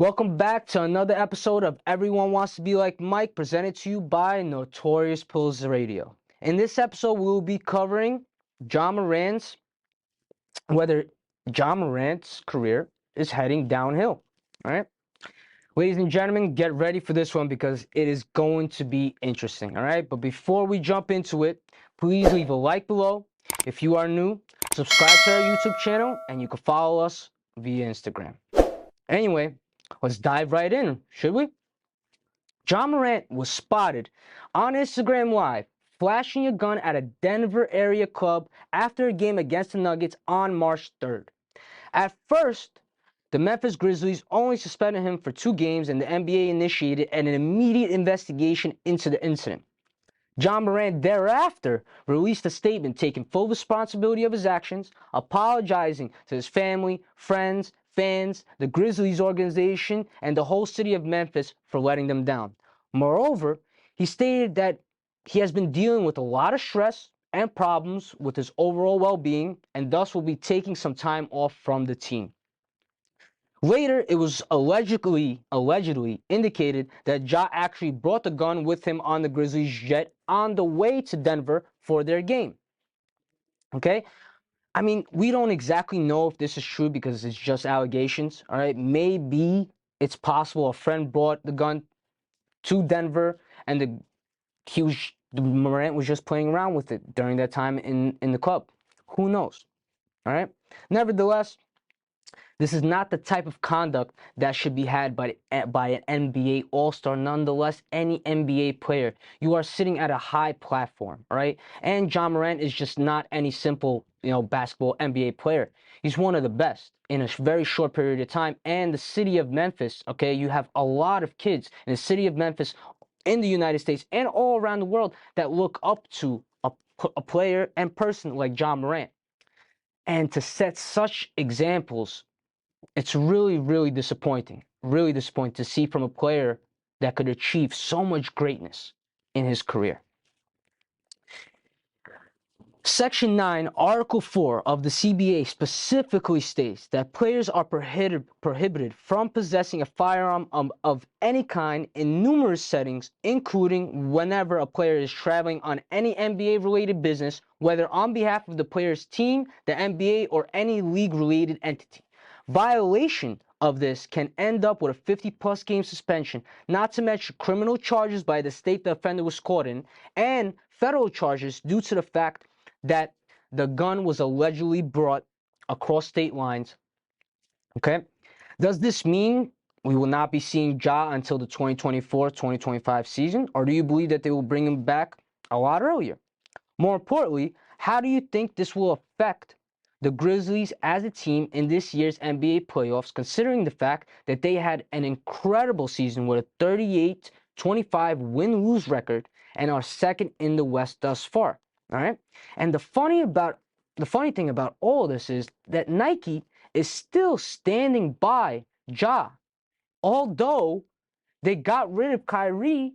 Welcome back to another episode of Everyone Wants to Be Like Mike, presented to you by Notorious Pills Radio. In this episode, we will be covering Ja Morant's, whether Ja Morant's career is heading downhill. All right, ladies and gentlemen, get ready for this one because it is going to be interesting. All right, but before we jump into it, please leave a like below. If you are new, subscribe to our YouTube channel, and you can follow us via Instagram. Anyway, let's dive right in, should we? Ja Morant was spotted on Instagram Live flashing a gun at a Denver area club after a game against the Nuggets on March 3rd. At first, the Memphis Grizzlies only suspended him for 2 games, and the NBA initiated an immediate investigation into the incident. Ja Morant thereafter released a statement taking full responsibility of his actions, apologizing to his family, friends, fans, the Grizzlies organization, and the whole city of Memphis for letting them down. Moreover, he stated that he has been dealing with a lot of stress and problems with his overall well-being, and thus will be taking some time off from the team. Later, it was allegedly indicated that Ja actually brought the gun with him on the Grizzlies jet on the way to Denver for their game. Okay? I mean, we don't exactly know if this is true because it's just allegations. All right? Maybe it's possible a friend brought the gun to Denver and the Morant was just playing around with it during that time in the club. Who knows? All right? Nevertheless, this is not the type of conduct that should be had by an NBA All-Star. Nonetheless, any NBA player, you are sitting at a high platform, all right? And Ja Morant is just not any simple, basketball NBA player. He's one of the best in a very short period of time. And the city of Memphis, okay, you have a lot of kids in the city of Memphis, in the United States, and all around the world that look up to a player and person like Ja Morant. And to set such examples, it's really, really disappointing. Really disappointing to see from a player that could achieve so much greatness in his career. Section 9, Article 4 of the CBA specifically states that players are prohibited from possessing a firearm of any kind in numerous settings, including whenever a player is traveling on any NBA-related business, whether on behalf of the player's team, the NBA, or any league-related entity. Violation of this can end up with a 50-plus game suspension, not to mention criminal charges by the state the offender was caught in, and federal charges due to the fact that the gun was allegedly brought across state lines. Okay? Does this mean we will not be seeing Ja until the 2024-2025 season, or do you believe that they will bring him back a lot earlier? More importantly, how do you think this will affect the Grizzlies as a team in this year's NBA playoffs, considering the fact that they had an incredible season with a 38-25 win-lose record and are second in the West thus far? All right. And the funny thing about all of this is that Nike is still standing by Ja, although they got rid of Kyrie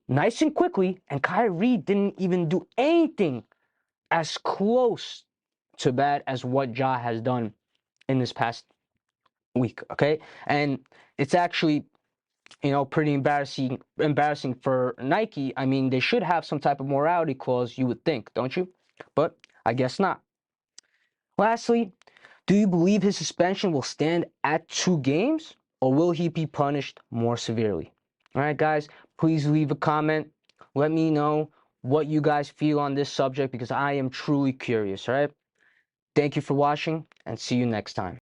nice and quickly, and Kyrie didn't even do anything as close to bad as what Ja has done in this past week. Okay, and it's actually, pretty embarrassing for Nike. I mean, they should have some type of morality clause, you would think, don't you? But I guess not. Lastly, do you believe his suspension will stand at 2 games, or will he be punished more severely? All right, guys, please leave a comment. Let me know what you guys feel on this subject because I am truly curious, all right? Thank you for watching, and see you next time.